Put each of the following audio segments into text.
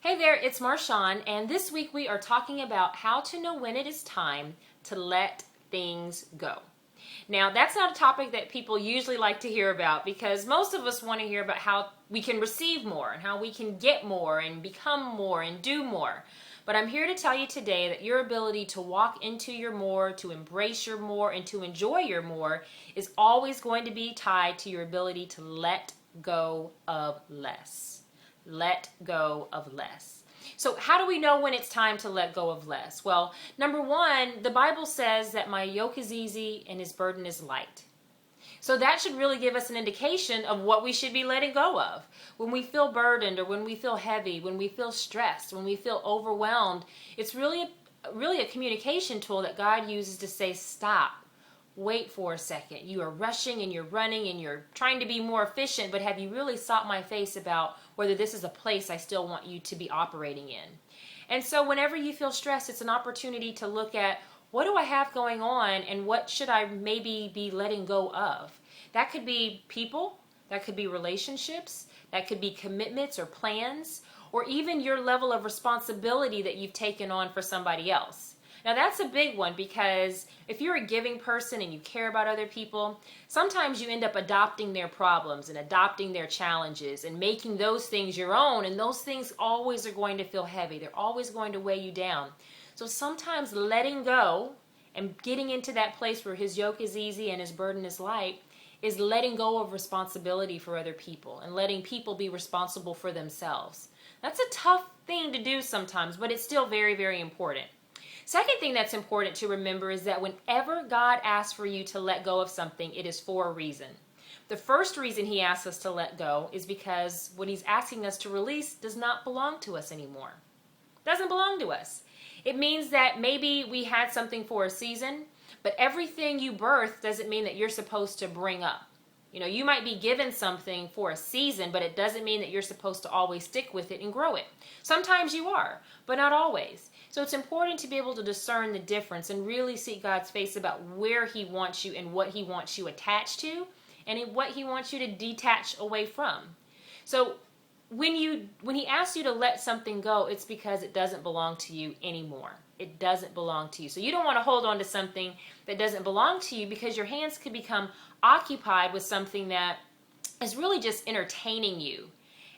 Hey there, it's Marshawn, and this week we are talking about how to know when it is time to let things go. Now, that's not a topic that people usually like to hear about because most of us want to hear about how we can receive more and how we can get more and become more and do more. But I'm here to tell you today that your ability to walk into your more, to embrace your more, and to enjoy your more is always going to be tied to your ability to let go of less. Let go of less. So how do we know when it's time to let go of less? Well, number one, the Bible says that my yoke is easy and his burden is light. So that should really give us an indication of what we should be letting go of. When we feel burdened or when we feel heavy, when we feel stressed, when we feel overwhelmed, it's really a communication tool that God uses to say, stop. Wait for a second. You are rushing and you're running and you're trying to be more efficient, but have you really sought my face about whether this is a place I still want you to be operating in? And so whenever you feel stressed, it's an opportunity to look at what do I have going on and what should I maybe be letting go of? That could be people, that could be relationships, that could be commitments or plans, or even your level of responsibility that you've taken on for somebody else. Now that's a big one because if you're a giving person and you care about other people, sometimes you end up adopting their problems and adopting their challenges and making those things your own, and those things always are going to feel heavy. They're always going to weigh you down. So sometimes letting go and getting into that place where his yoke is easy and his burden is light is letting go of responsibility for other people and letting people be responsible for themselves. That's a tough thing to do sometimes, but it's still very, very important. Second thing that's important to remember is that whenever God asks for you to let go of something, it is for a reason. The first reason he asks us to let go is because what he's asking us to release does not belong to us anymore. It doesn't belong to us. It means that maybe we had something for a season, but everything you birth doesn't mean that you're supposed to bring up. You know, you might be given something for a season, but it doesn't mean that you're supposed to always stick with it and grow it. Sometimes you are, but not always. So it's important to be able to discern the difference and really seek God's face about where he wants you and what he wants you attached to and what he wants you to detach away from. So when he asks you to let something go, it's because it doesn't belong to you anymore. It doesn't belong to you. So you don't want to hold on to something that doesn't belong to you because your hands could become occupied with something that is really just entertaining you.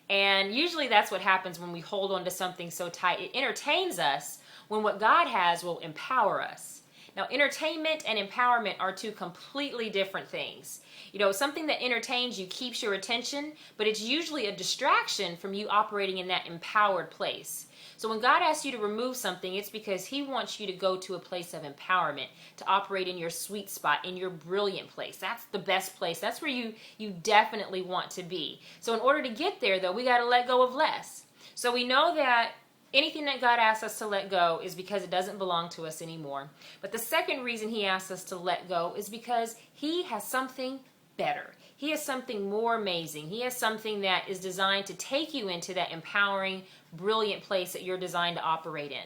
And usually that's what happens when we hold on to something so tight. It entertains us when what God has will empower us. Now, entertainment and empowerment are two completely different things. You know, something that entertains you keeps your attention, but it's usually a distraction from you operating in that empowered place. So when God asks you to remove something, it's because he wants you to go to a place of empowerment, to operate in your sweet spot, in your brilliant place. That's the best place. That's where you definitely want to be. So in order to get there, though, we got to let go of less. So we know that anything that God asks us to let go is because it doesn't belong to us anymore. But the second reason he asks us to let go is because he has something better. He has something more amazing. He has something that is designed to take you into that empowering, brilliant place that you're designed to operate in.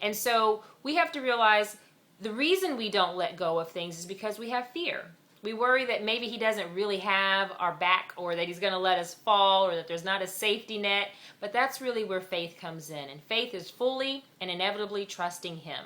And so we have to realize the reason we don't let go of things is because we have fear. We worry that maybe he doesn't really have our back, or that he's going to let us fall, or that there's not a safety net. But that's really where faith comes in. And faith is fully and inevitably trusting him.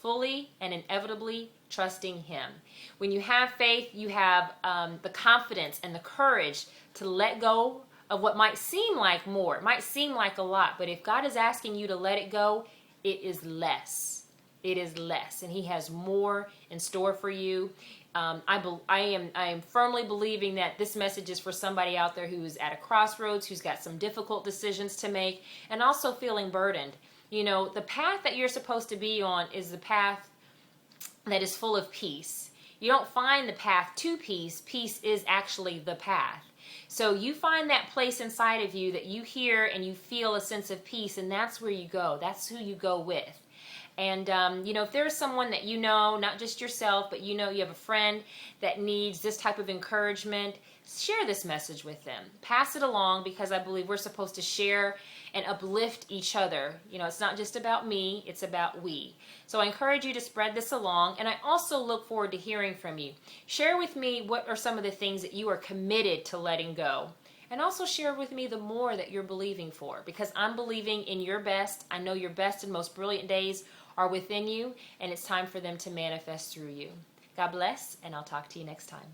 Fully and inevitably trusting him. When you have faith, you have the confidence and the courage to let go of what might seem like more. It might seem like a lot, but if God is asking you to let it go, it is less. It is less, and he has more in store for you. I am firmly believing that this message is for somebody out there who's at a crossroads, who's got some difficult decisions to make, and also feeling burdened. You know, the path that you're supposed to be on is the path that is full of peace. You don't find the path to peace. Peace is actually the path. So you find that place inside of you that you hear and you feel a sense of peace, and that's where you go. That's who you go with. And, you know, if there's someone that you know, not just yourself, but you know you have a friend that needs this type of encouragement, share this message with them. Pass it along, because I believe we're supposed to share and uplift each other. You know, it's not just about me, it's about we. So I encourage you to spread this along, and I also look forward to hearing from you. Share with me what are some of the things that you are committed to letting go. And also share with me the more that you're believing for, because I'm believing in your best. I know your best and most brilliant days are within you, and it's time for them to manifest through you. God bless, and I'll talk to you next time.